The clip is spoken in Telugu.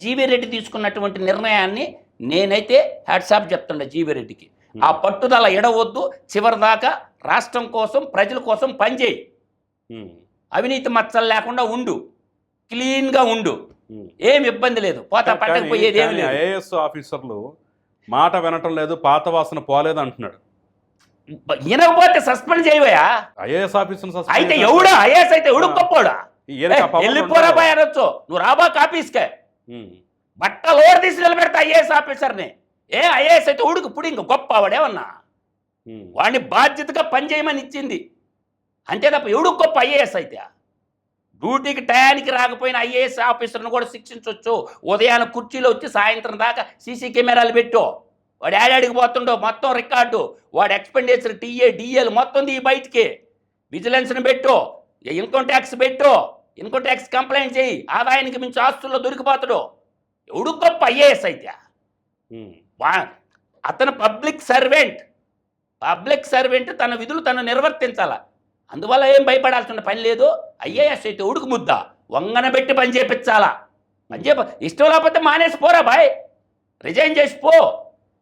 జీవీ రెడ్డి తీసుకున్నటువంటి నిర్ణయాన్ని నేనైతే హ్యాట్సాప్ చెప్తుండే జీవీ రెడ్డికి. ఆ పట్టుదల ఎడవద్దు, చివరిదాకా రాష్ట్రం కోసం ప్రజల కోసం పనిచేయి, అవినీతి మచ్చలు లేకుండా ఉండు, క్లీన్గా ఉండు, ఏం ఇబ్బంది లేదు, పోతా పట్టకపోయేది ఏమి లేదు. ఐఏఎస్ ఆఫీసర్లు మాట వినటం లేదు, పాత వాసన పోలేదు అంటున్నాడు. వినకపోతే సస్పెండ్ చేయవయా? ఐఏఎస్ ఆఫీసర్ అయితే ఎవడా ఐఏఎస్ అయితే ఎవడు గొప్పోడా? వెళ్ళిపోరా బాయ్ అనొచ్చు, నువ్వు రాబా ఆఫీస్కే బట్టలు ఓడి తీసి నిలబెడతా ఐఏఎస్ ఆఫీసర్ని. ఏ ఐఏఎస్ అయితే ఉడుకు ఇప్పుడు ఇంక గొప్ప వాడేమన్నా, వాడిని బాధ్యతగా పనిచేయమని ఇచ్చింది అంతే తప్ప ఎవడు గొప్ప ఐఏఎస్ అయితే? డ్యూటీకి టయానికి రాకపోయిన ఐఏఎస్ ఆఫీసర్ను కూడా శిక్షించవచ్చు. ఉదయాన కుర్చీలో వచ్చి సాయంత్రం దాకా సీసీ కెమెరాలు పెట్టు, వాడు ఏడాడికి పోతుండో మొత్తం రికార్డు, వాడు ఎక్స్పెండిచర్ డిఏలు మొత్తం ఈ బయటికి విజిలెన్స్ని పెట్టు, ఇన్కమ్ ట్యాక్స్ పెట్టు, ఇన్కమ్ ట్యాక్స్ కంప్లైంట్ చేయి, ఆదాయానికి మించి ఆస్తుల్లో దొరికిపోతాడు. ఎవడు గొప్ప ఐఏఎస్ అయితే? అతను పబ్లిక్ సర్వెంట్, తన విధులు తను నిర్వర్తించాల. అందువల్ల ఏం భయపడాల్సిన పని లేదు. ఐఏఎస్ అయితే ఉడుకు ముద్ద వంగన పెట్టి పని చేపించాలా. ఇష్టం లేకపోతే మానేసి పోరా బాయ్, రిజైన్ చేసి పో.